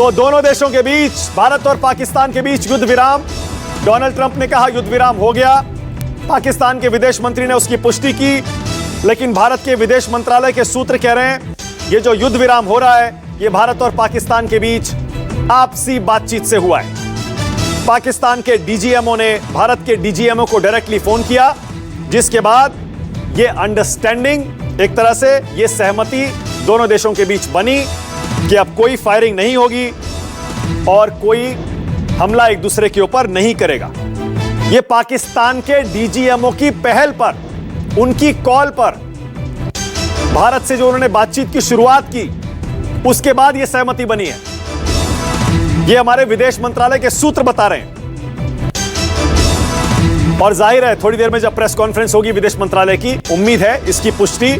तो दोनों देशों के बीच, भारत और पाकिस्तान के बीच युद्ध विराम। डोनाल्ड ट्रंप ने कहा युद्ध विराम हो गया। पाकिस्तान के विदेश मंत्री ने उसकी पुष्टि की, लेकिन भारत के विदेश मंत्रालय के सूत्र कह रहे हैं ये जो युद्ध विराम हो रहा है ये भारत और पाकिस्तान के बीच आपसी बातचीत से हुआ है। पाकिस्तान के डीजीएमओ ने भारत के डीजीएमओ को डायरेक्टली फोन किया, जिसके बाद ये अंडरस्टैंडिंग, एक तरह से ये सहमति दोनों देशों के बीच बनी कि अब कोई फायरिंग नहीं होगी और कोई हमला एक दूसरे के ऊपर नहीं करेगा। ये पाकिस्तान के डीजीएमओ की पहल पर, उनकी कॉल पर भारत से जो उन्होंने बातचीत की शुरुआत की, उसके बाद यह सहमति बनी है। यह हमारे विदेश मंत्रालय के सूत्र बता रहे हैं। और जाहिर है थोड़ी देर में जब प्रेस कॉन्फ्रेंस होगी विदेश मंत्रालय की, उम्मीद है इसकी पुष्टि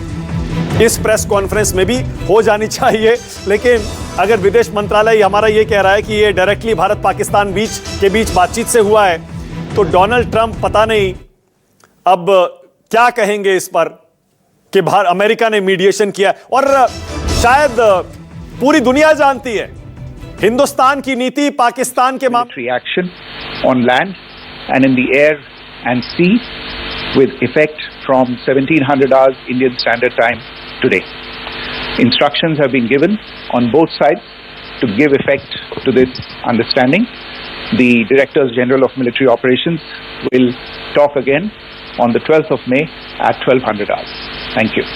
इस प्रेस कॉन्फ्रेंस में भी हो जानी चाहिए। लेकिन अगर विदेश मंत्रालय हमारा यह कह रहा है कि यह डायरेक्टली भारत पाकिस्तान के बीच बातचीत से हुआ है, तो डोनाल्ड ट्रंप पता नहीं अब क्या कहेंगे इस पर कि अमेरिका ने मीडिएशन किया। और शायद पूरी दुनिया जानती है हिंदुस्तान की नीति पाकिस्तान के मामले action on land and in the air and sea with effect from 1700 hours Indian Standard Time today. Instructions have been given on both sides to give effect to this understanding. The Directors General of Military Operations will talk again on the 12th of May at 1200 hours. Thank you.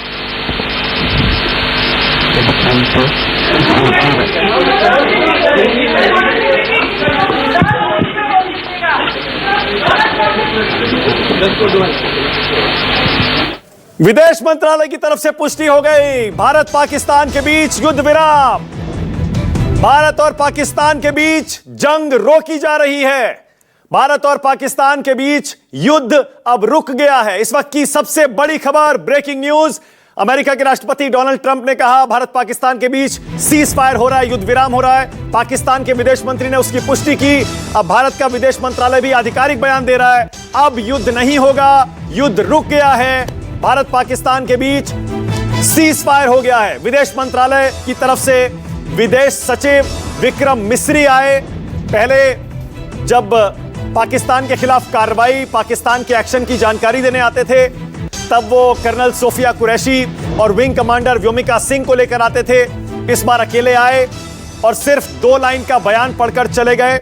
विदेश मंत्रालय की तरफ से पुष्टि हो गई, भारत पाकिस्तान के बीच युद्ध विराम। भारत और पाकिस्तान के बीच जंग रोकी जा रही है। भारत और पाकिस्तान के बीच युद्ध अब रुक गया है। इस वक्त की सबसे बड़ी खबर, ब्रेकिंग न्यूज। अमेरिका के राष्ट्रपति डोनाल्ड ट्रंप ने कहा भारत पाकिस्तान के बीच सीज फायर हो रहा है, युद्ध विराम हो रहा है। पाकिस्तान के विदेश मंत्री ने उसकी पुष्टि की। अब भारत का विदेश मंत्रालय भी आधिकारिक बयान दे रहा है, अब युद्ध नहीं होगा, युद्ध रुक गया है। भारत पाकिस्तान के बीच सीज फायर हो गया है। विदेश मंत्रालय की तरफ से विदेश सचिव विक्रम मिस्री आए। पहले जब पाकिस्तान के खिलाफ कार्रवाई, पाकिस्तान के एक्शन की जानकारी देने आते थे, तब वो कर्नल सोफिया कुरैशी और विंग कमांडर व्योमिका सिंह को लेकर आते थे। इस बार अकेले आए और सिर्फ 2 लाइन का बयान पढ़कर चले गए।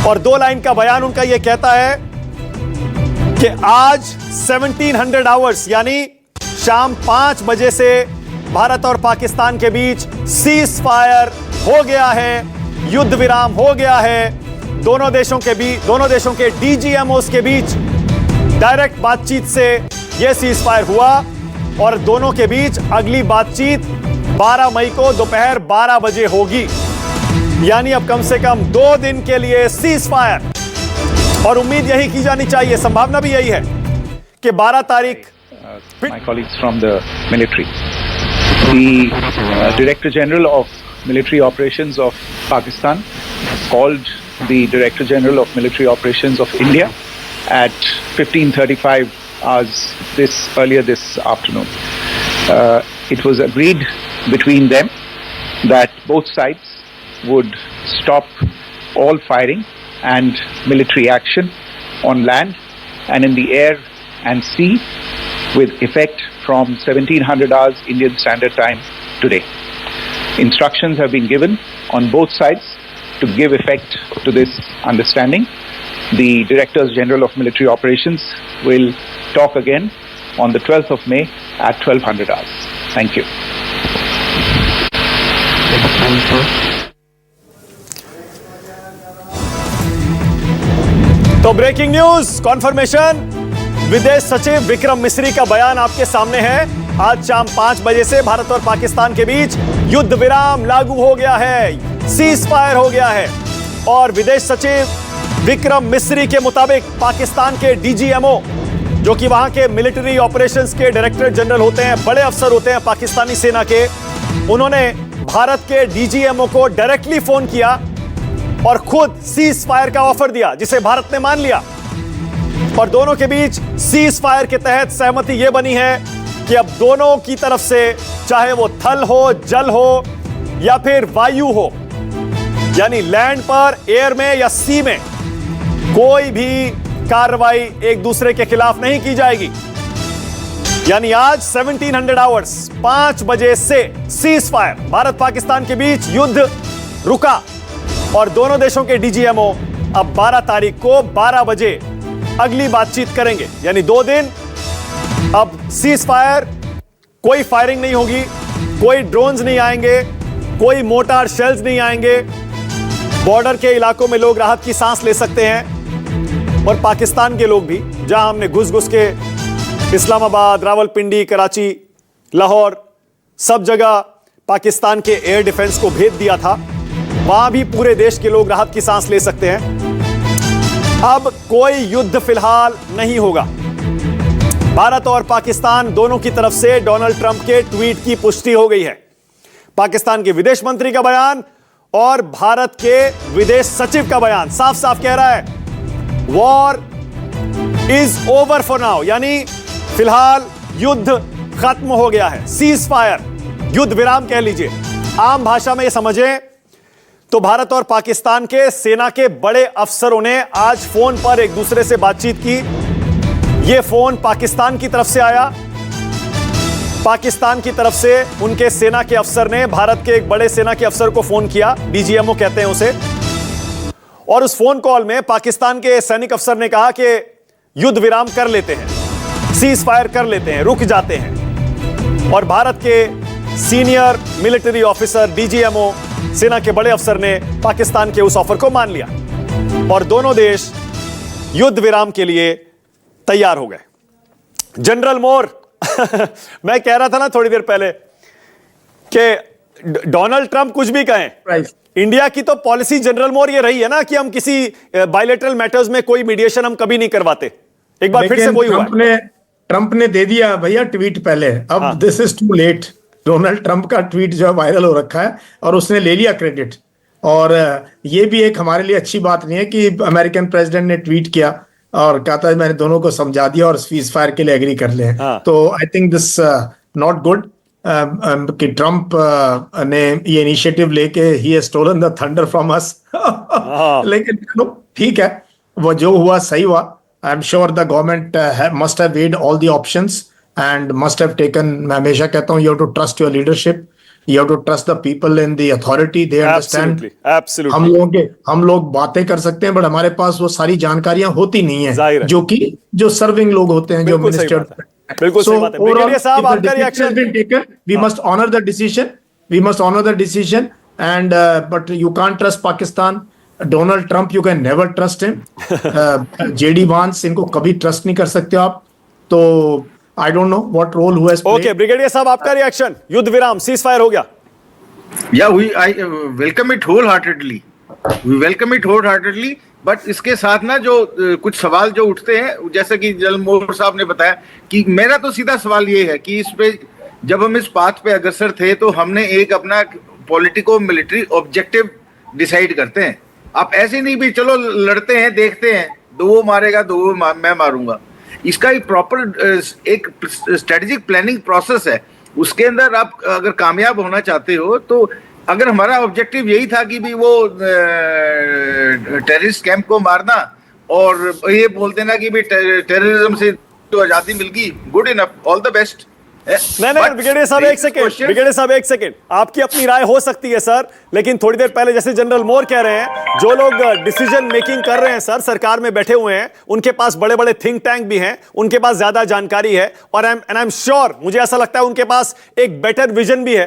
और 2 लाइन का बयान उनका यह कहता है कि आज 1700 आवर्स यानी शाम 5 बजे से भारत और पाकिस्तान के बीच सीज फायर हो गया है, युद्ध विराम हो गया है। दोनों देशों के डीजीएमओस के बीच डायरेक्ट बातचीत से यह सीज फायर हुआ और दोनों के बीच अगली बातचीत 12 मई को दोपहर 12 बजे होगी। यानी अब कम से कम 2 दिन के लिए सीज फायर। और उम्मीद यही की जानी चाहिए, संभावना भी यही है कि 12 तारीख। My colleagues from the military, the Director General of Military Operations of Pakistan called the Director General of Military Operations of India at 15:35 hours earlier this afternoon. It was agreed between them that both sides would stop all firing and military action on land and in the air and sea with effect from 1700 hours Indian Standard Time today. Instructions have been given on both sides to give effect to this understanding. The Directors General of Military Operations will talk again on the 12th of May at 1200 hours. Thank you. तो breaking news, conformation, विदेश सचिव विक्रम मिस्री का बयान आपके सामने है। आज शाम 5 बजे से भारत और पाकिस्तान के बीच युद्ध विराम लागू हो गया है, सीज फायर हो गया है। और विदेश सचिव विक्रम मिस्री के मुताबिक पाकिस्तान के डीजीएमओ, जो कि वहां के मिलिट्री ऑपरेशंस के डायरेक्टर जनरल होते हैं, बड़े अफसर होते हैं पाकिस्तानी सेना के, उन्होंने भारत के डीजीएमओ को डायरेक्टली फोन किया और खुद सीज फायर का ऑफर दिया, जिसे भारत ने मान लिया। और दोनों के बीच सीज फायर के तहत सहमति यह बनी है कि अब दोनों की तरफ से, चाहे वो थल हो, जल हो या फिर वायु हो, यानी लैंड पर, एयर में या सी में कोई भी कार्रवाई एक दूसरे के खिलाफ नहीं की जाएगी। यानी आज 1700 आवर्स 5 बजे से सीज फायर, भारत पाकिस्तान के बीच युद्ध रुका और दोनों देशों के डीजीएमओ अब 12 तारीख को 12 बजे अगली बातचीत करेंगे। यानी 2 दिन अब सीज फायर, कोई फायरिंग नहीं होगी, कोई ड्रोन्स नहीं आएंगे, कोई मोर्टार शेल्स नहीं आएंगे, बॉर्डर के इलाकों में लोग राहत की सांस ले सकते हैं और पाकिस्तान के लोग भी, जहां हमने घुस घुस के इस्लामाबाद, रावलपिंडी, कराची, लाहौर, सब जगह पाकिस्तान के एयर डिफेंस को भेज दिया था, वहां भी पूरे देश के लोग राहत की सांस ले सकते हैं। अब कोई युद्ध फिलहाल नहीं होगा। भारत और पाकिस्तान दोनों की तरफ से डोनाल्ड ट्रंप के ट्वीट की पुष्टि हो गई है। पाकिस्तान के विदेश मंत्री का बयान और भारत के विदेश सचिव का बयान साफ साफ कह रहा है war is over for now, यानी फिलहाल युद्ध खत्म हो गया है। सीज फायर, युद्ध विराम कह लीजिए। आम भाषा में यह समझें तो भारत और पाकिस्तान के सेना के बड़े अफसरों ने आज फोन पर एक दूसरे से बातचीत की। यह फोन पाकिस्तान की तरफ से आया। पाकिस्तान की तरफ से उनके सेना के अफसर ने भारत के एक बड़े सेना के अफसर को फोन किया, डीजीएमओ कहते हैं उसे, और उस फोन कॉल में पाकिस्तान के सैनिक अफसर ने कहा कि युद्ध विराम कर लेते हैं, सीज फायर कर लेते हैं, रुक जाते हैं। और भारत के सीनियर मिलिट्री ऑफिसर, डीजीएमओ, सेना के बड़े अफसर ने पाकिस्तान के उस ऑफर को मान लिया और दोनों देश युद्ध विराम के लिए तैयार हो गए। जनरल मोर मैं कह रहा था ना थोड़ी देर पहले कि डोनाल्ड ट्रंप कुछ भी कहें, इंडिया की तो पॉलिसी जनरल मोर ये रही है ना कि हम किसी बायलैटरल मैटर्स में कोई मीडिएशन हम कभी नहीं करवाते। एक बार फिर से वही हुआ। ट्रंप ने दे दिया भैया ट्वीट पहले, अब this is too late. Donald Trump का ट्वीट जो है वायरल हो रखा है और उसने ले लिया क्रेडिट। और ये भी एक हमारे लिए अच्छी बात नहीं है कि अमेरिकन प्रेसिडेंट ने ट्वीट किया और कहा था मैंने दोनों को समझा दिया और सीज फायर के लिए एग्री कर ले। तो I think this not good कि ट्रंप ने ये इनिशिएटिव लेके ही has stolen the thunder from us. लेकिन ठीक है, वो जो हुआ सही हुआ। I am sure the government must have weighed all the options and must have taken, मैं हमेशा कहता हूँ, you have to trust your leadership, you have to trust the people in the authority, they understand। Absolutely. हम लोग बातें कर सकते हैं बट हमारे पास वो सारी जानकारियां होती नहीं है जो सर्विंग लोग होते हैं, जो मिनिस्टर। बिल्कुल सही बात है। ब्रिगेडियर साहब, आपका reaction? We must honor the decision, we must honor the decision and but you can't trust Pakistan। Donald Trump you can never trust him। JD वांस, इनको कभी ट्रस्ट नहीं कर सकते आप। तो I don't know what role who has played। Okay, brigadier साहब, आपका रिएक्शन? युद्ध विराम, सीज फायर हो गया। I welcome it wholeheartedly। We welcome it wholeheartedly, but इसके साथ ना जो कुछ सवाल जो उठते हैं, जैसे कि जनरल मोर साहब ने बताया, कि मेरा तो सीधा सवाल ये है कि इस पे जब हम इस पाथ पे अग्रसर थे तो हमने एक अपना पॉलिटिको मिलिट्री ऑब्जेक्टिव डिसाइड करते हैं। आप ऐसे नहीं भी चलो लड़ते हैं, देखते हैं, दो वो मारेगा दो वो मैं मारूंगा। इसका एक प्रॉपर एक स्ट्रेटेजिक प्लानिंग प्रोसेस है। उसके अंदर आप अगर कामयाब होना चाहते हो तो अगर हमारा ऑब्जेक्टिव यही था कि भी वो टेररिस्ट कैंप को मारना और ये बोल देना कि भी टेररिज्म से तो आजादी मिल गई, good enough, all the best. नहीं, ब्रिगेडियर साहब एक सेकंड, आपकी अपनी राय हो सकती है सर, लेकिन थोड़ी देर पहले जैसे जनरल मोर कह रहे हैं, जो लोग डिसीजन मेकिंग कर रहे हैं सर, सरकार में बैठे हुए हैं, उनके पास बड़े बड़े थिंक टैंक भी हैं, उनके पास ज्यादा जानकारी है और आई एम श्योर, मुझे ऐसा लगता है उनके पास एक बेटर विजन भी है,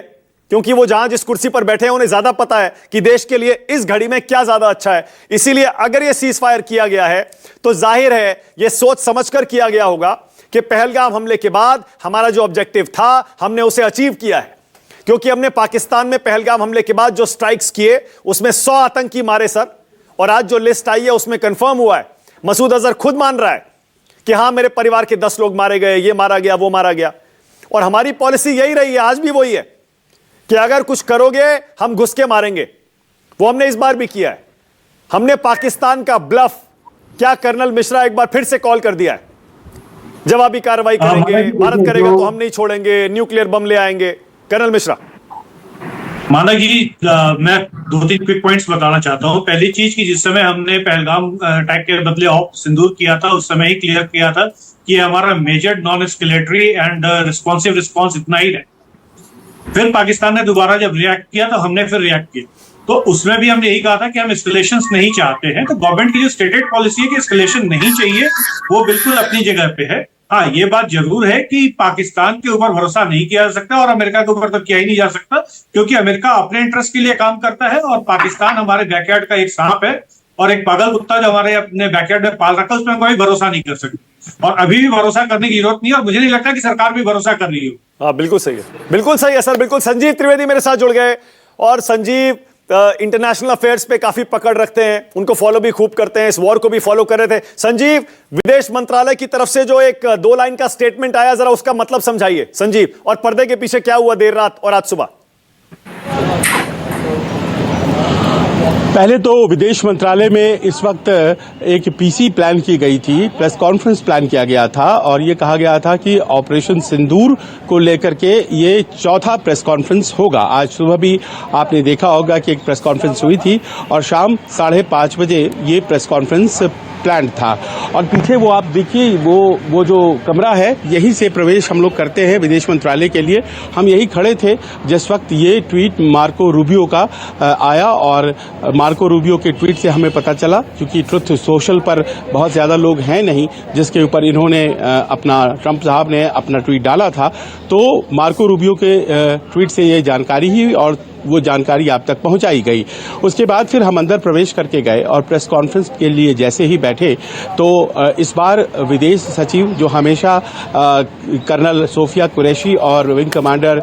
क्योंकि वो जहां जिस कुर्सी पर बैठे हैं उन्हें ज्यादा पता है कि देश के लिए इस घड़ी में क्या ज्यादा अच्छा है। इसीलिए अगर यह सीज फायर किया गया है तो जाहिर है यह सोच समझकर किया गया होगा कि पहलगाम हमले के बाद हमारा जो ऑब्जेक्टिव था हमने उसे अचीव किया है, क्योंकि हमने पाकिस्तान में पहलगाम हमले के बाद जो स्ट्राइक्स किए उसमें 100 आतंकी मारे सर, और आज जो लिस्ट आई है उसमें कंफर्म हुआ है, मसूद अजहर खुद मान रहा है कि हां मेरे परिवार के 10 लोग मारे गए, ये मारा गया, वो मारा गया। और हमारी पॉलिसी यही रही है, आज भी वही है कि अगर कुछ करोगे हम घुस के मारेंगे। वो हमने इस बार भी किया है। हमने पाकिस्तान का ब्लफ, क्या कर्नल मिश्रा एक बार फिर से कॉल कर दिया है, जवाबी कार्रवाई करेंगे, भारत करेगा तो हम नहीं छोड़ेंगे, न्यूक्लियर बम ले आएंगे। कर्नल मिश्रा, माना कि मैं 2-3 क्विक पॉइंट्स बताना चाहता हूँ। पहली चीज कि जिस समय हमने पहलगाम अटैक के बदले सिंदूर किया था, उस समय ही क्लियर किया था कि हमारा major non escalatory and responsive response इतना ही रहे। फिर पाकिस्तान ने दोबारा जब रिएक्ट किया तो हमने फिर रिएक्ट किया, तो उसमें भी हमने यही कहा था कि हम एस्केलेशन नहीं चाहते हैं। तो गवर्नमेंट की जो स्टेटेड पॉलिसी है कि एस्केलेशन नहीं चाहिए, वो बिल्कुल अपनी जगह पे है। हाँ, ये बात जरूर है कि पाकिस्तान के ऊपर भरोसा नहीं किया जा सकता और अमेरिका के ऊपर तो किया ही नहीं जा सकता, क्योंकि अमेरिका अपने इंटरेस्ट के लिए काम करता है और पाकिस्तान हमारे बैकयार्ड का एक सांप है और एक पागल कुत्ता जो हमारे अपने बैकयार्ड में पाल रखा है, उसमें कोई भरोसा नहीं कर सकता और अभी भी भरोसा करने की जरूरत नहीं है और मुझे नहीं लगता कि सरकार भी भरोसा कर रही हो। हाँ, बिल्कुल सही है, बिल्कुल सही है सर, बिल्कुल। संजीव त्रिवेदी मेरे साथ जुड़ गए और संजीव इंटरनेशनल अफेयर्स पे काफी पकड़ रखते हैं, उनको फॉलो भी खूब करते हैं, इस वॉर को भी फॉलो कर रहे थे। संजीव, विदेश मंत्रालय की तरफ से जो एक 2 लाइन का स्टेटमेंट आया, जरा उसका मतलब समझाइए संजीव, और पर्दे के पीछे क्या हुआ देर रात और आज सुबह। पहले तो विदेश मंत्रालय में इस वक्त एक पीसी प्लान की गई थी, प्रेस कॉन्फ्रेंस प्लान किया गया था और ये कहा गया था कि ऑपरेशन सिंदूर को लेकर के ये चौथा प्रेस कॉन्फ्रेंस होगा। आज सुबह भी आपने देखा होगा कि एक प्रेस कॉन्फ्रेंस हुई थी और शाम 5:30 बजे ये प्रेस कॉन्फ्रेंस प्लान था। और पीछे वो आप देखिए, वो जो कमरा है, यहीं से प्रवेश हम लोग करते हैं विदेश मंत्रालय के लिए। हम यही खड़े थे जिस वक्त ये ट्वीट मार्को रूबियो का आया और मार्को रूबियो के ट्वीट से हमें पता चला, क्योंकि ट्रुथ सोशल पर बहुत ज्यादा लोग हैं नहीं जिसके ऊपर इन्होंने ट्रंप साहब ने अपना ट्वीट डाला था। तो मार्को रूबियो के ट्वीट से ये जानकारी हुई और वो जानकारी आप तक पहुंचाई गई। उसके बाद फिर हम अंदर प्रवेश करके गए और प्रेस कॉन्फ्रेंस के लिए जैसे ही बैठे तो इस बार विदेश सचिव, जो हमेशा कर्नल सोफिया कुरैशी और विंग कमांडर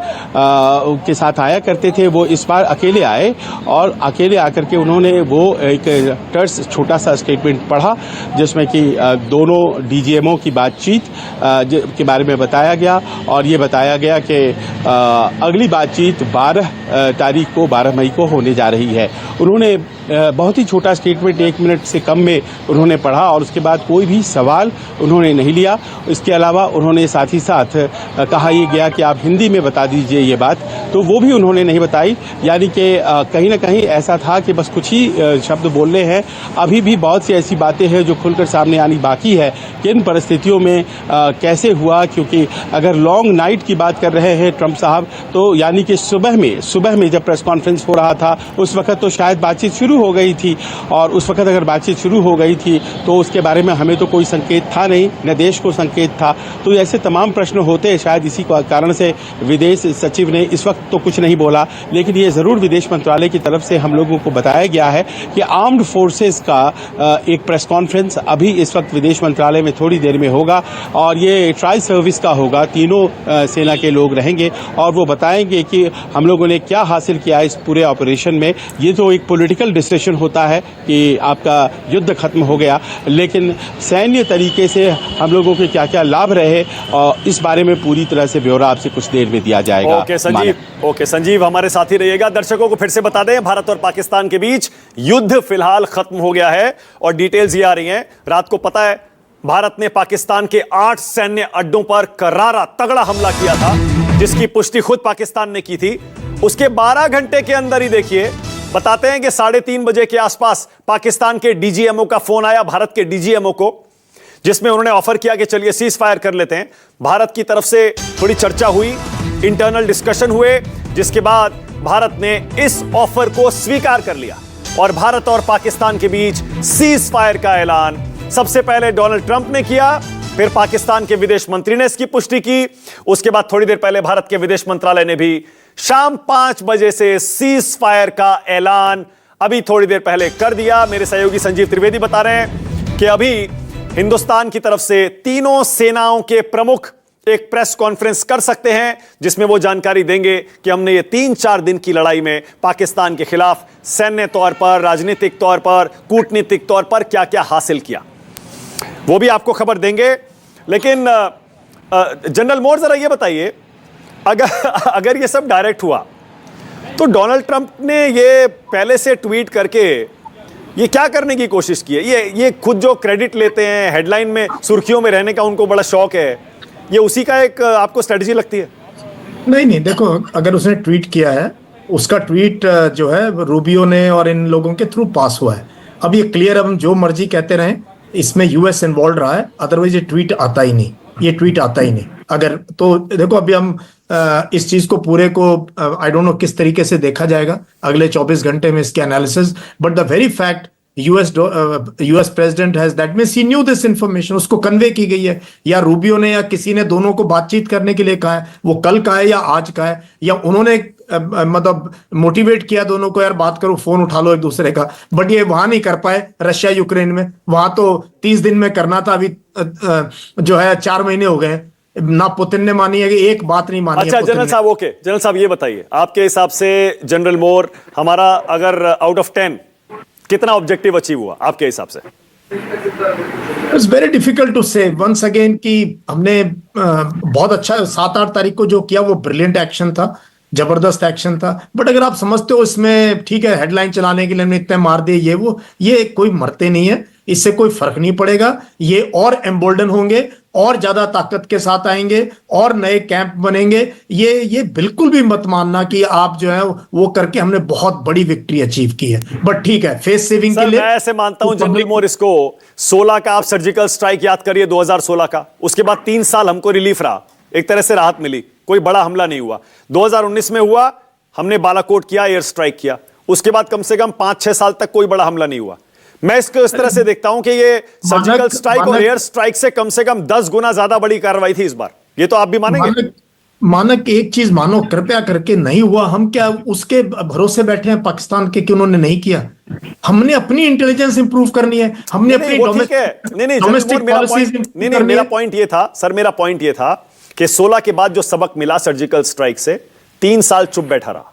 के साथ आया करते थे, वो इस बार अकेले आए और अकेले आकर के उन्होंने वो एक टर्स छोटा सा स्टेटमेंट पढ़ा जिसमें कि दोनों डीजीएमओ की बातचीत के बारे में बताया गया और ये बताया गया कि अगली बातचीत 12 मई को होने जा रही है। उन्होंने बहुत ही छोटा स्टेटमेंट 1 मिनट से कम में उन्होंने पढ़ा और उसके बाद कोई भी सवाल उन्होंने नहीं लिया। इसके अलावा उन्होंने साथ ही साथ कहा ये गया कि आप हिंदी में बता दीजिए ये बात, तो वो भी उन्होंने नहीं बताई। यानी कि कहीं ना कहीं ऐसा था कि बस कुछ ही शब्द बोलने हैं। अभी भी बहुत सी ऐसी बातें हैं जो खुलकर सामने आनी बाकी है, किन परिस्थितियों में कैसे हुआ, क्योंकि अगर लॉन्ग नाइट की बात कर रहे हैं ट्रंप साहब, तो यानी कि सुबह में जब प्रेस कॉन्फ्रेंस हो रहा था उस वक्त तो शायद बातचीत शुरू हो गई थी और उस वक्त अगर बातचीत शुरू हो गई थी तो उसके बारे में हमें तो कोई संकेत था नहीं, न देश को संकेत था। तो ऐसे तमाम प्रश्न होते, शायद इसी कारण से विदेश सचिव ने इस वक्त तो कुछ नहीं बोला। लेकिन ये जरूर विदेश मंत्रालय की तरफ से हम लोगों को बताया गया है कि आर्म्ड फोर्सेस का एक प्रेस कॉन्फ्रेंस अभी इस वक्त विदेश मंत्रालय में थोड़ी देर में होगा और ये ट्राई सर्विस का होगा। तीनों सेना के लोग रहेंगे और वो बताएंगे कि हम लोगों ने क्या हासिल किया इस पूरे ऑपरेशन में। ये तो एक पॉलिटिकल डिसीजन होता है कि आपका युद्ध खत्म हो गया, लेकिन सैन्य तरीके से हम लोगों के क्या क्या लाभ रहे और इस बारे में पूरी तरह से ब्यौरा आपसे कुछ देर में दिया जाएगा। ओके संजीव, हमारे साथ ही रहिएगा। दर्शकों को फिर से बता दें, भारत और पाकिस्तान के बीच युद्ध फिलहाल खत्म हो गया है और डिटेल्स ये आ रही हैं। रात को पता है भारत ने पाकिस्तान के 8 सैन्य अड्डों पर करारा तगड़ा हमला किया था, जिसकी पुष्टि खुद पाकिस्तान ने की थी। उसके 12 घंटे के अंदर ही देखिए, बताते हैं कि 3:30 बजे के आसपास पाकिस्तान के डीजीएमओ का फोन आया भारत के डीजीएमओ को, जिसमें उन्होंने ऑफर किया कि चलिए सीज फायर कर लेते हैं। भारत की तरफ से थोड़ी चर्चा हुई, इंटरनल डिस्कशन हुए, जिसके बाद भारत ने इस ऑफर को स्वीकार कर लिया और भारत और पाकिस्तान के बीच सीज फायर का ऐलान सबसे पहले डोनाल्ड ट्रंप ने किया, फिर पाकिस्तान के विदेश मंत्री ने इसकी पुष्टि की। उसके बाद थोड़ी देर पहले भारत के विदेश मंत्रालय ने भी शाम 5 बजे से सीज फायर का ऐलान अभी थोड़ी देर पहले कर दिया। मेरे सहयोगी संजीव त्रिवेदी बता रहे हैं कि अभी हिंदुस्तान की तरफ से तीनों सेनाओं के प्रमुख एक प्रेस कॉन्फ्रेंस कर सकते हैं, जिसमें वो जानकारी देंगे कि हमने ये 3-4 दिन की लड़ाई में पाकिस्तान के खिलाफ सैन्य तौर पर, राजनीतिक तौर पर, कूटनीतिक तौर पर क्या क्या हासिल किया, वो भी आपको खबर देंगे। लेकिन जनरल मोर, जरा ये बताइए, अगर ये सब डायरेक्ट हुआ तो डोनाल्ड ट्रंप ने ये पहले से ट्वीट करके ये क्या करने की कोशिश की है? ये खुद जो क्रेडिट लेते हैं, हेडलाइन में सुर्खियों में रहने का उनको बड़ा शौक है, ये उसी का एक आपको स्ट्रेटजी लगती है? नहीं, देखो, अगर उसने ट्वीट किया है उसका ट्वीट जो है रूबियो ने और इन लोगों के थ्रू पास हुआ है। अब ये क्लियर, हम जो मर्जी कहते रहें, इसमें यूएस इन्वॉल्व रहा है, अदरवाइज ये ट्वीट आता ही नहीं, ये ट्वीट आता ही नहीं। अगर तो देखो अभी हम इस चीज को पूरे को आई डोंट नो किस तरीके से देखा जाएगा अगले 24 घंटे में इसके analysis, but the very fact US president has, that means he new this information, उसको कन्वे की गई है, या रूबियो ने या किसी ने दोनों को बातचीत करने के लिए कहा है, वो कल का है या आज का है, या उन्होंने मतलब मोटिवेट किया दोनों को, यार बात करो, फोन उठा लो एक दूसरे का, बट ये वहां नहीं कर पाए रशिया यूक्रेन में। वहां तो 30 दिन में करना था, अभी जो है 4 महीने हो गए ना, पुतिन ने मानी है कि एक बात नहीं मानी। अच्छा जनरल साहब, ओके जनरल साहब ये बताइए, आपके हिसाब से जनरल मोर हमारा अगर आउट ऑफ 10 कितना ऑब्जेक्टिव अचीव हुआ आपके हिसाब से? इट्स वेरी डिफिकल्ट टू से वंस अगेन कि हमने बहुत अच्छा 7-8 तारीख को जो किया वो ब्रिलियंट एक्शन था, जबरदस्त एक्शन था, बट अगर आप समझते हो इसमें ठीक है हेडलाइन चलाने के लिए हमने इतने मार दिए ये वो, ये कोई मरते नहीं है, इससे कोई फर्क नहीं पड़ेगा, ये और एम्बोल्डन होंगे और ज्यादा ताकत के साथ आएंगे और नए कैंप बनेंगे। ये बिल्कुल भी मत मानना कि आप जो है वो करके हमने बहुत बड़ी विक्ट्री अचीव की है, बट ठीक है फेस सेविंग के लिए मैं ऐसे मानता हूं जनरल मोर, इसको 16 का आप सर्जिकल स्ट्राइक याद करिए, 2016 का, उसके बाद 3 साल हमको रिलीफ रहा, एक तरह से राहत मिली, कोई बड़ा हमला नहीं हुआ। 2019 में हुआ, हमने बालाकोट किया, एयर स्ट्राइक किया, उसके बाद कम से कम 5-6 साल तक कोई बड़ा हमला नहीं हुआ। मैं इसको इस तरह से देखता हूं कि ये सर्जिकल स्ट्राइक और एयर स्ट्राइक से कम 10 गुना ज्यादा बड़ी कार्रवाई थी इस बार, ये तो आप भी मानेंगे? मानक एक चीज मानो, कृपया करके नहीं हुआ, हम क्या उसके भरोसे बैठे हैं पाकिस्तान के कि उन्होंने नहीं किया? हमने अपनी इंटेलिजेंस इंप्रूव करनी है, हमने अपनी डोमेस्टिक पॉलिसीज। मेरा पॉइंट ये था सर, मेरा पॉइंट ये था कि 16 के बाद जो सबक मिला सर्जिकल स्ट्राइक से, 3 साल चुप बैठा रहा,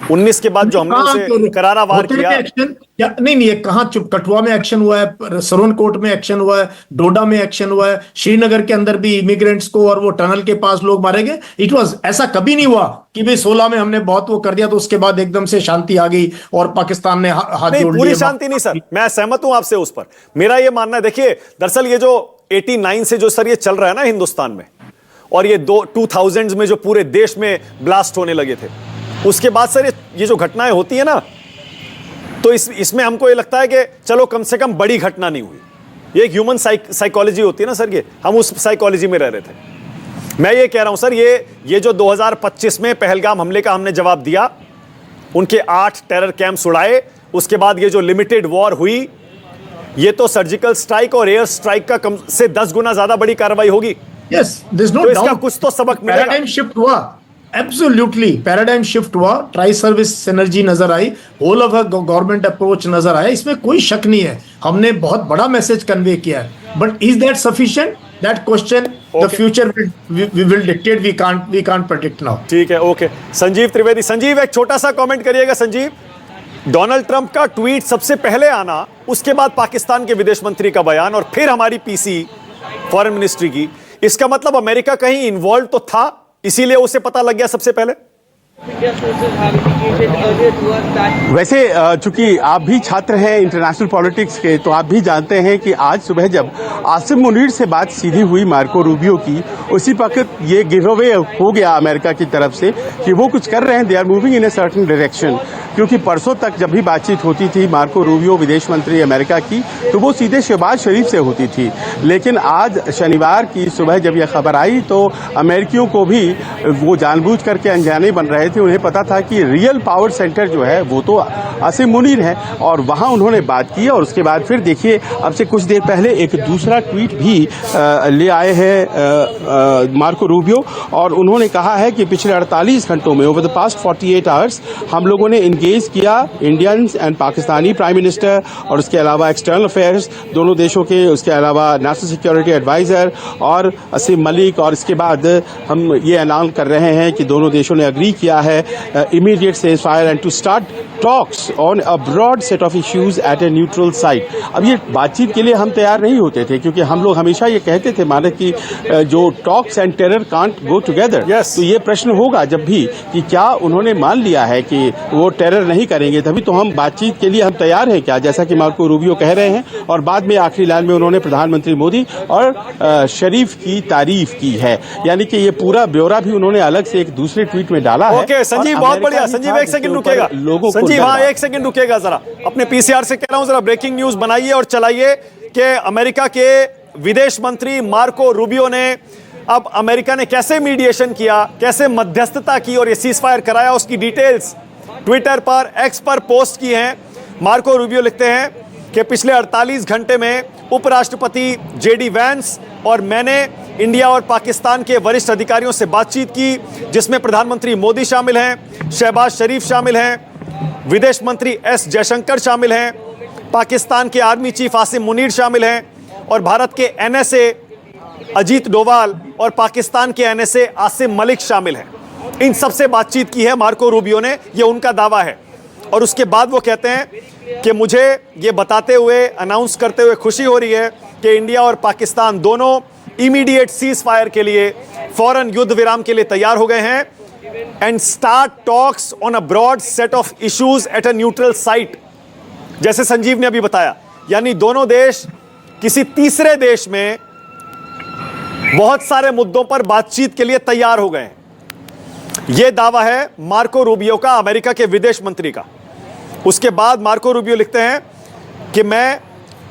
19 के बाद जो हमने उसे करारा वार किया। नहीं, ये कहां चुप, कठुआ में एक्शन हुआ है, सरवनकोट में एक्शन हुआ है, डोडा में एक्शन हुआ है, श्रीनगर के अंदर भी इमिग्रेंट्स को और वो टनल के पास लोग मारे गए। इट वाज, ऐसा कभी नहीं हुआ कि भाई 16 में हमने बहुत वो कर दिया तो उसके बाद एकदम से शांति आ गई और पाकिस्तान ने हाथ जोड़ लिया। पूरी शांति नहीं सर, मैं सहमत हूं आपसे उस पर, मेरा ये मानना है, देखिए दरअसल ये जो 89 से जो सर ये चल रहा है ना हिंदुस्तान में, और ये 2000s में जो पूरे देश में ब्लास्ट होने लगे थे, उसके बाद सर ये जो घटनाएं होती है ना, तो इसमें हमको ये लगता है कि चलो कम से कम बड़ी घटना नहीं हुई। ये एक ह्यूमन साइकोलॉजी होती है ना सर, ये हम उस साइकोलॉजी में रह रहे थे। मैं ये कह रहा हूं सर, ये जो 2025 में पहलगाम हमले का हमने जवाब दिया, उनके 8 टेरर कैंप्स उड़ाए, उसके बाद ये जो लिमिटेड वॉर हुई, ये तो सर्जिकल स्ट्राइक और एयर स्ट्राइक का कम से 10 गुना ज्यादा बड़ी कार्रवाई होगी। Yes, there is no doubt, इसका कुछ तो सबक मिलेगा। पैराडाइम शिफ्ट हुआ, एब्सोल्युटली पैराडाइम शिफ्ट हुआ, ट्राई सर्विस सिनर्जी नजर आई, होल ऑफ गवर्नमेंट अप्रोच नजर आया, इसमें कोई शक नहीं है, हमने बहुत बड़ा मैसेज कन्वे किया है, but is that sufficient? That question the future we will dictate, we can't predict now. ठीक है, ओके। संजीव त्रिवेदी, संजीव एक छोटा सा कमेंट करिएगा। संजीव, डोनाल्ड ट्रंप का ट्वीट सबसे पहले आना, उसके बाद पाकिस्तान के विदेश मंत्री का बयान, और फिर हमारी पीसी फॉरेन मिनिस्ट्री की, इसका मतलब अमेरिका कहीं इन्वॉल्व तो था, इसीलिए उसे पता लग गया सबसे पहले। वैसे चूंकि आप भी छात्र हैं इंटरनेशनल पॉलिटिक्स के, तो आप भी जानते हैं कि आज सुबह जब आसिम मुनीर से बात सीधी हुई मार्को रूबियो की, उसी वक्त ये गिव अवे हो गया अमेरिका की तरफ से कि वो कुछ कर रहे हैं, they are moving in a certain direction. क्योंकि परसों तक जब भी बातचीत होती थी मार्को रूबियो विदेश मंत्री अमेरिका की, तो वो सीधे शहबाज शरीफ से होती थी, लेकिन आज शनिवार की सुबह जब यह खबर आई तो अमेरिकियों को भी वो जानबूझ करके अनजाने बन रहे थे। उन्हें पता था कि रियल पावर सेंटर जो है वो तो आसिम मुनीर है, और वहां उन्होंने बात की। और उसके बाद फिर देखिए, अब से कुछ देर पहले एक दूसरा ट्वीट भी ले आए हैं मार्को रूबियो, और उन्होंने कहा है कि पिछले 48 घंटों में, ओवर द पास्ट 48 आवर्स, हम लोगों ने इंगेज किया Indians and Pakistani prime minister, और उसके अलावा एक्सटर्नल अफेयर्स दोनों देशों के, उसके अलावा नेशनल सिक्योरिटी एडवाइजर और असीम मलिक। और इसके बाद हम ये ऐलान कर रहे हैं कि दोनों देशों ने अग्री किया है immediate ceasefire and to start talks on a broad set of issues at a neutral site. अब ये बातचीत के लिए हम तैयार नहीं होते थे, क्योंकि हम लोग हमेशा ये कहते थे माने कि जो talks and terror can't go together. तो ये प्रश्न होगा जब भी कि क्या उन्होंने मान लिया है कि वो टेरर नहीं करेंगे, तभी तो हम बातचीत के लिए हम तैयार हैं क्या, जैसा कि मार्को रूबियो कह रहे हैं. और बाद में आखिरी लाइन में उन्होंने प्रधानमंत्री मोदी और शरीफ की तारीफ की है. यानी कि ये पूरा ब्यौरा भी उन्होंने अलग से एक दूसरे ट्वीट में डाला है. ओके संजीव, बहुत बढ़िया. संजीव एक सेकंड रुकेगा. संजीव हाँ एक सेकंड रुकेगा जरा. अपने पीसीआर से कह रहा हूं जरा ब्रेकिंग न्यूज बनाइए और चलाइए कि अमेरिका के विदेश मंत्री मार्को रूबियो ने अब अमेरिका ने कैसे मीडिएशन किया, कैसे मध्यस्थता की और ये सीजफायर कराया, उसकी डिटेल्स ट्विटर पर, एक्स पर पोस्ट की हैं. मार्को रूबियो लिखते हैं कि पिछले 48 घंटे में उपराष्ट्रपति जेडी वैंस और मैंने इंडिया और पाकिस्तान के वरिष्ठ अधिकारियों से बातचीत की, जिसमें प्रधानमंत्री मोदी शामिल हैं, शहबाज शरीफ शामिल हैं, विदेश मंत्री एस जयशंकर शामिल हैं, पाकिस्तान के आर्मी चीफ आसिम मुनीर शामिल हैं और भारत के एनएसए अजीत डोवाल और पाकिस्तान के एनएसए आसिम मलिक शामिल हैं. इन सबसे बातचीत की है मार्को रूबियो ने, ये उनका दावा है. और उसके बाद वो कहते हैं कि मुझे ये बताते हुए, अनाउंस करते हुए खुशी हो रही है कि इंडिया और पाकिस्तान दोनों इमीडिएट सीज फायर के लिए, फौरन युद्ध विराम के लिए तैयार हो गए हैं and start talks on a broad set of issues at a neutral site. जैसे संजीव ने अभी बताया, यानी दोनों देश किसी तीसरे देश में बहुत सारे मुद्दों पर बातचीत के लिए तैयार हो गए हैं. यह दावा है मार्को रूबियो का, अमेरिका के विदेश मंत्री का. उसके बाद मार्को रूबियो लिखते हैं कि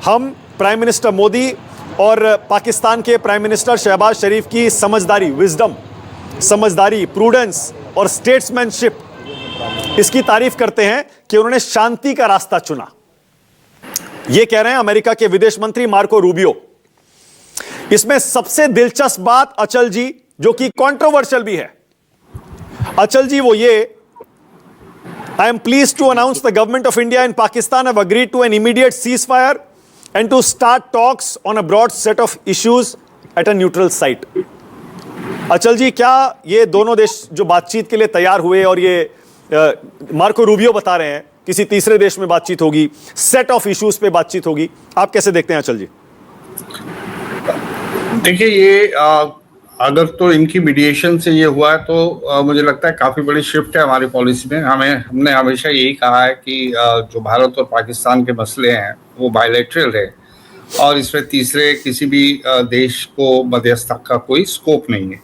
हम प्राइम मिनिस्टर मोदी और पाकिस्तान के प्राइम मिनिस्टर शहबाज शरीफ की समझदारी, विजडम, समझदारी, प्रूडेंस और स्टेट्समैनशिप, इसकी तारीफ करते हैं कि उन्होंने शांति का रास्ता चुना. यह कह रहे हैं अमेरिका के विदेश मंत्री मार्को रूबियो. इसमें सबसे दिलचस्प बात अचल जी, जो कि कंट्रोवर्शियल भी है, अचल जी, वो ये, I am pleased to announce the government of India and Pakistan have agreed to an immediate ceasefire and to start talks on a broad set of issues at a neutral site. अचल जी, क्या ये दोनों देश जो बातचीत के लिए तैयार हुए और ये मार्को रूबियो बता रहे हैं किसी तीसरे देश में बातचीत होगी, सेट ऑफ इश्यूज पे बातचीत होगी, आप कैसे देखते हैं अचल जी? देखिए, ये अगर तो इनकी मीडिएशन से ये हुआ है तो मुझे लगता है काफ़ी बड़ी शिफ्ट है हमारी पॉलिसी में. हमने हमेशा यही कहा है कि जो भारत और पाकिस्तान के मसले हैं वो बायलैटरल है और इसमें तीसरे किसी भी देश को मध्यस्थता का कोई स्कोप नहीं है.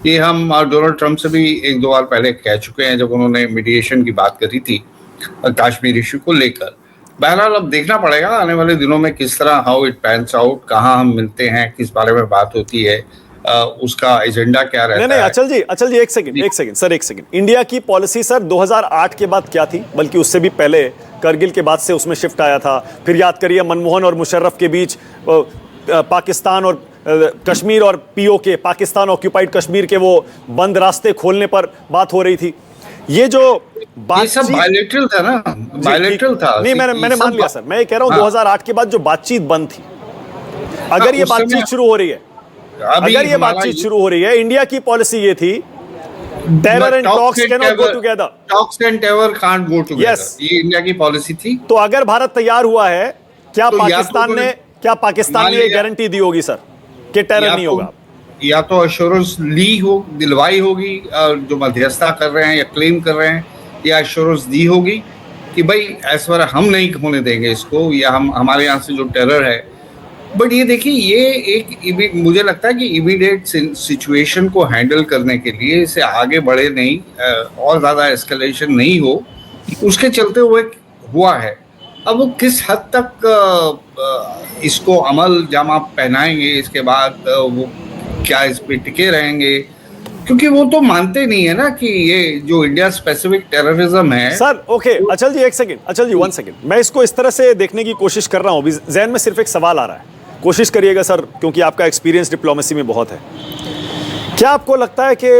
ये हम डोनाल्ड ट्रंप से भी एक दो बार पहले कह चुके हैं जब उन्होंने मीडिएशन की बात करी थी कश्मीर इशू को लेकर. बहरहाल अब देखना पड़ेगा आने वाले दिनों में किस तरह हाउ इट पैन्स आउट, कहाँ हम मिलते हैं, किस बारे में बात होती है, उसका एजेंडा क्या रहता है. नहीं, अचल जी एक सेकंड सर, एक सेकंड. इंडिया की पॉलिसी सर 2008 के बाद क्या थी, बल्कि उससे भी पहले करगिल के बाद से उसमें शिफ्ट आया था. फिर याद करिए मनमोहन और मुशर्रफ के बीच पाकिस्तान और कश्मीर और पीओके, पाकिस्तान ऑक्यूपाइड कश्मीर के वो बंद रास्ते खोलने पर बात हो रही थी. ये जो ये सब बायलैटरल था ना, बायलैटरल था. नहीं, मैंने मान लिया सर. मैं ये कह रहा हूं 2008 के बाद जो बातचीत बंद थी, अगर ये बातचीत शुरू हो रही है, अगर ये बातचीत शुरू हो रही है, इंडिया की पॉलिसी ये थी, terror and talks can not go together. Talks and terror can't go together. ये इंडिया की पॉलिसी थी. तो अगर भारत तैयार हुआ है, क्या पाकिस्तान ने ये गारंटी दी होगी सर कि टेरर नहीं होगा? या तो अश्योरेंस दिलवाई होगी जो मध्यस्थता कर रहे हैं या क्लेम कर रहे हैं, या अश्योरेंस दी होगी कि भाई इस बार हम नहीं होने देंगे इसको, या हमारे यहाँ से जो टेरर है. बट ये देखिए, ये एक मुझे लगता है कि इमीडिएट सिचुएशन को हैंडल करने के लिए इसे आगे बढ़े नहीं, और ज़्यादा एस्केलेशन नहीं हो, उसके चलते हुए हुआ है. अब वो किस हद तक इसको अमल जामा पहनाएंगे, इसके बाद वो क्या इस पे टिके रहेंगे, क्योंकि वो तो मानते नहीं है ना कि ये जो इंडिया स्पेसिफिक टेररिज्म है. सर ओके, अचल जी एक सेकंड, अचल जी 1 सेकंड. मैं इसको इस तरह से देखने की कोशिश कर रहा हूँ. अभी जहन में सिर्फ एक सवाल आ रहा है, कोशिश करिएगा सर, क्योंकि आपका एक्सपीरियंस डिप्लोमेसी में बहुत है. क्या आपको लगता है कि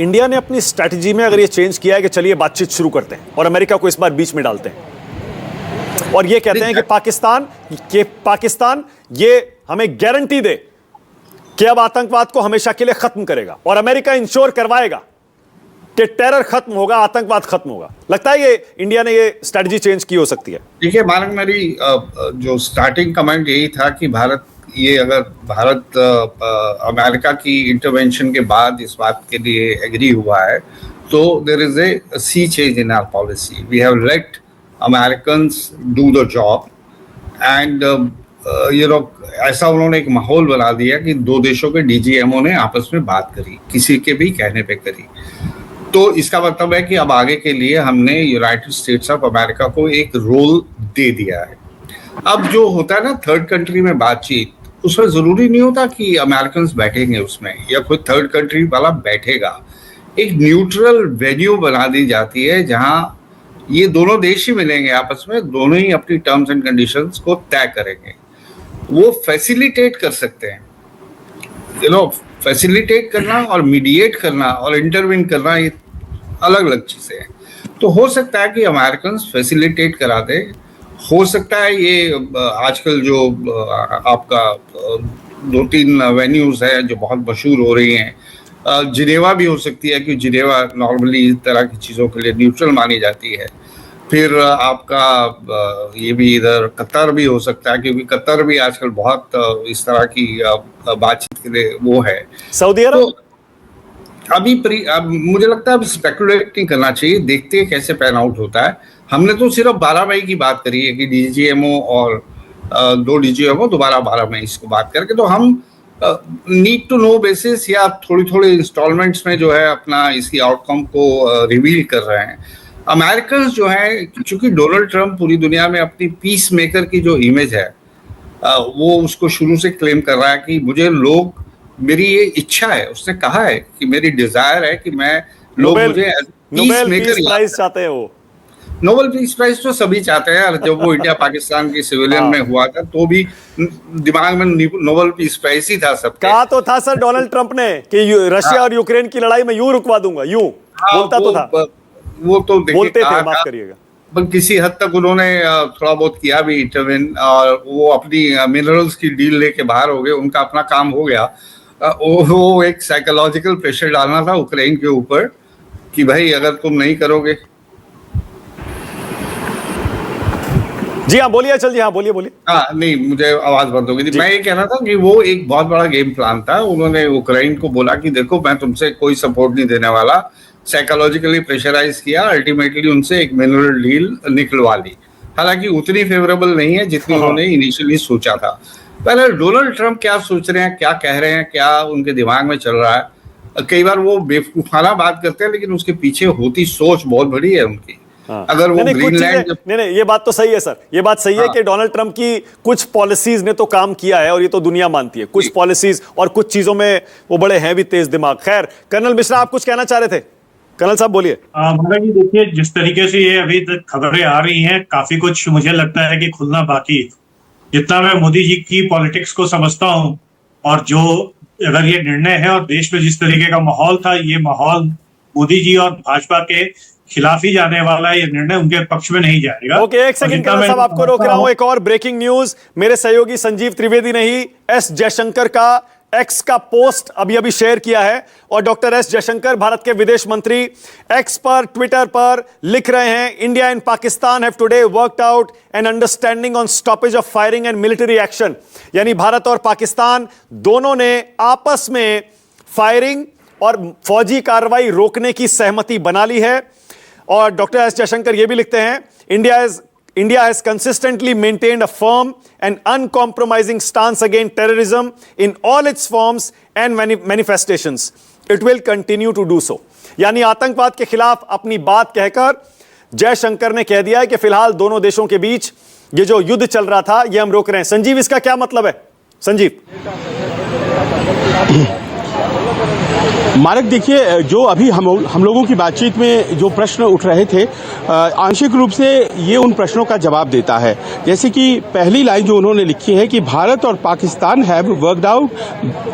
इंडिया ने अपनी स्ट्रैटेजी में अगर ये चेंज किया है कि चलिए बातचीत शुरू करते हैं और अमेरिका को इस बार बीच में डालते हैं और ये कहते हैं कि पाकिस्तान ये हमें गारंटी दे कि अब आतंकवाद को हमेशा के लिए खत्म करेगा और अमेरिका इंश्योर करवाएगा कि टेरर खत्म होगा, आतंकवाद खत्म होगा? लगता है ये इंडिया ने ये स्ट्रेटजी चेंज की हो सकती है? देखिए मानक, मेरी जो स्टार्टिंग कमेंट यही था कि अगर भारत अमेरिका की इंटरवेंशन के बाद इस बात के लिए एग्री हुआ है तो there is a sea change in our policy. We have let Americans do the job and ऐसा उन्होंने एक माहौल बना दिया कि दो देशों के डीजीएमओ ने आपस में बात करी, किसी के भी कहने पे करी. तो इसका मतलब है कि अब आगे के लिए हमने यूनाइटेड स्टेट्स ऑफ अमेरिका को एक रोल दे दिया है. अब जो होता है ना थर्ड कंट्री में बातचीत, उसमें जरूरी नहीं होता कि अमेरिकन बैठेंगे उसमें या कोई थर्ड कंट्री वाला बैठेगा. एक न्यूट्रल वेन्यू बना दी जाती है जहां ये दोनों देश ही मिलेंगे आपस में, दोनों ही अपनी टर्म्स एंड कंडीशंस को तय करेंगे. वो फैसिलिटेट कर सकते हैं. फैसिलिटेट करना और मीडिएट करना और इंटरवीन करना ये अलग अलग चीजें हैं. तो हो सकता है कि अमेरिकन फैसिलिटेट करा दे. हो सकता है ये आजकल जो आपका 2-3 वेन्यूज है जो बहुत मशहूर हो रही हैं, जिनेवा भी हो सकती है, क्योंकि जिनेवा नॉर्मली इस तरह की चीज़ों के लिए न्यूट्रल मानी जाती है. फिर आपका ये भी इधर कतर भी हो सकता है, क्योंकि कतर भी आजकल बहुत इस तरह की बातचीत के लिए वो है. सऊदी अरब तो अब मुझे लगता है अब स्पेकुलेट नहीं करना चाहिए, देखते हैं कैसे पैन आउट होता है. हमने तो सिर्फ 12 मई की बात करी है कि डीजीएमओ और 2 डीजीएमओ दोबारा 12 मई इसको बात करके, तो हम नीड टू नो बेसिस या थोड़ी इंस्टॉलमेंट्स में जो है अपना इसकी आउटकम को रिवील कर रहे हैं. अमेरिकन जो है, चूंकि डोनाल्ड ट्रंप पूरी दुनिया में अपनी पीस मेकर की जो इमेज है वो उसको शुरू से क्लेम कर रहा है कि मेरी ये इच्छा है, उसने कहा है कि मेरी डिजायर है कि मैं मुझे नोबेल पीस प्राइज चाहते हैं. वो नोबेल पीस प्राइज तो सभी चाहते हैं. जब वो इंडिया पाकिस्तान की सिविलियन में हुआ था तो भी दिमाग में नोबेल पीस प्राइज ही था सबके. कहा तो था सर डोनाल्ड ट्रंप ने कि रशिया और यूक्रेन की लड़ाई में यूं रुकवा दूंगा, यूं बोलता तो था. वो तो बोलते थे, माफ करिएगा. पर किसी हद तक उन्होंने थोड़ा बहुत किया भी इंटरवेन, और वो अपनी मिनरल्स की डील लेके बाहर हो गए. उनका अपना काम हो गया. वो एक साइकोलॉजिकल प्रेशर डालना था यूक्रेन के ऊपर कि भाई अगर तुम नहीं करोगे. जी हाँ बोलिए अचल जी. हाँ बोलिए. हाँ नहीं, मुझे आवाज बंद हो गई थी. मैं ये कहना था कि वो एक बहुत बड़ा गेम प्लान था. उन्होंने यूक्रेन को बोला कि देखो मैं तुमसे कोई सपोर्ट नहीं देने वाला. साइकोलॉजिकली प्रेशराइज किया. अल्टीमेटली उनसे एक मिनरल डील निकलवा ली. हालांकि उतनी फेवरेबल नहीं है जितनी उन्होंने इनिशियली सोचा था. पहले डोनाल्ड ट्रंप क्या सोच रहे हैं, क्या कह रहे हैं, क्या उनके दिमाग में चल रहा है. कई बार वो बेवकूफाना बात करते हैं, लेकिन उसके पीछे होती सोच बहुत बड़ी है उनकी. अगर वो ग्रीनलैंड नहीं, ये बात तो सही है सर. ये बात सही है कि डोनाल्ड ट्रंप की कुछ पॉलिसीज ने तो काम किया है और ये तो दुनिया मानती है. कुछ पॉलिसीज और कुछ चीजों में वो बड़े हैं भी तेज दिमाग. खैर, कर्नल मिश्रा आप कुछ कहना चाह रहे थे. कर्नल साहब बोलिए. देखिए, जिस तरीके से ये अभी तक खबरें आ रही हैं, काफी कुछ मुझे लगता है कि खुलना बाकी. जितना मैं मोदी जी की पॉलिटिक्स को समझता हूं और जो अगर ये निर्णय है और देश में जिस तरीके का माहौल था, ये माहौल मोदी जी और भाजपा के खिलाफ ही जाने वाला है. ये निर्णय उनके पक्ष में नहीं जाएगा. ओके, एक सेकंड कर्नल साहब, आपको रोक रहा हूं. एक और ब्रेकिंग न्यूज. मेरे सहयोगी संजीव त्रिवेदी ने ही एस जयशंकर का एक्स का पोस्ट अभी शेयर किया है. और डॉक्टर एस जयशंकर, भारत के विदेश मंत्री, एक्स पर, ट्विटर पर लिख रहे हैं, India and Pakistan have today worked out an understanding on stoppage of firing and military action. यानी भारत और पाकिस्तान दोनों ने आपस में फायरिंग और फौजी कार्रवाई रोकने की सहमति बना ली है. और डॉक्टर एस जयशंकर ये भी लिखते हैं, India has consistently maintained a firm and uncompromising stance against terrorism in all its forms and manifestations. It will continue to do so. यानी आतंकवाद के खिलाफ अपनी बात कहकर जयशंकर ने कह दिया है कि फिलहाल दोनों देशों के बीच ये जो युद्ध चल रहा था ये हम रोक रहे हैं. संजीव, इसका क्या मतलब है? संजीव. मारक, देखिए, जो अभी हम लोगों की बातचीत में जो प्रश्न उठ रहे थे, आंशिक रूप से ये उन प्रश्नों का जवाब देता है. जैसे कि पहली लाइन जो उन्होंने लिखी है कि भारत और Pakistan have worked out,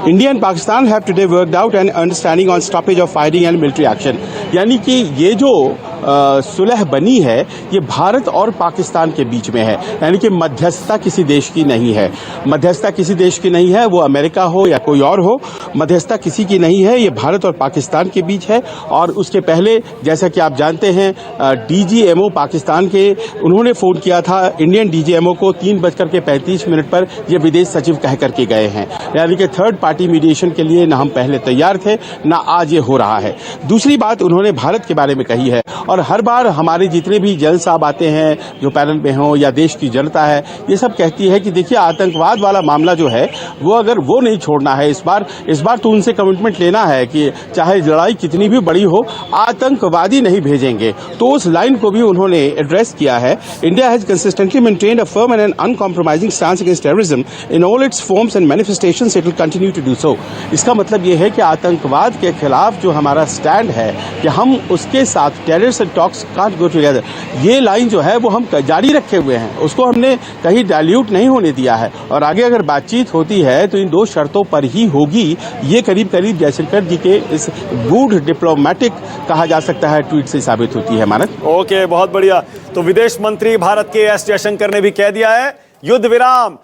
India and Pakistan have today worked out an understanding on stoppage of firing and military action. यानी कि ये जो सुलह बनी है ये भारत और पाकिस्तान के बीच में है, यानी कि मध्यस्थता किसी देश की नहीं है। मध्यस्थता किसी देश की नहीं है, वो अमेरिका हो या कोई और हो, मध्यस्थता किसी की नहीं है, ये भारत और पाकिस्तान के बीच है। और उसके पहले जैसा कि आप जानते हैं डीजीएमओ पाकिस्तान के, उन्होंने फोन किया था इंडियन डीजीएमओ को 3:35 पर ये विदेश सचिव कह करके गए हैं, यानी कि थर्ड पार्टी मीडिएशन के लिए ना हम पहले तैयार थे ना आज ये हो रहा है। दूसरी बात उन्होंने भारत के बारे में कही है, और हर बार हमारे जितने भी जज साहब आते हैं जो पैनल में हों या देश की जनता है, ये सब कहती है कि देखिए आतंकवाद वाला मामला जो है वो अगर वो नहीं छोड़ना है इस बार तो उनसे कमिटमेंट लेना है कि चाहे लड़ाई कितनी भी बड़ी हो आतंकवादी नहीं भेजेंगे। तो उस लाइन को भी उन्होंने एड्रेस किया है। India has consistently maintained a firm and an uncompromising stance against terrorism in all its forms and manifestations, it will continue to do so. इसका मतलब ये है कि आतंकवाद के खिलाफ जो हमारा स्टैंड है कि हम उसके साथ terrorist and talks can't go together, ये लाइन जो है वो हम जारी रखे हुए हैं, उसको हमने कहीं डाइल्यूट नहीं होने दिया है। और आगे अगर बातचीत होती है तो इन दो शर्तों पर ही होगी। ये करीब करीब जयशंकर जी के इस गूढ़ डिप्लोमेटिक कहा जा सकता है ट्वीट से साबित होती है। मानद ओके, बहुत बढ़िया। तो विदेश मंत्री भारत के एस जयशंकर ने भी कह दिया है युद्ध विराम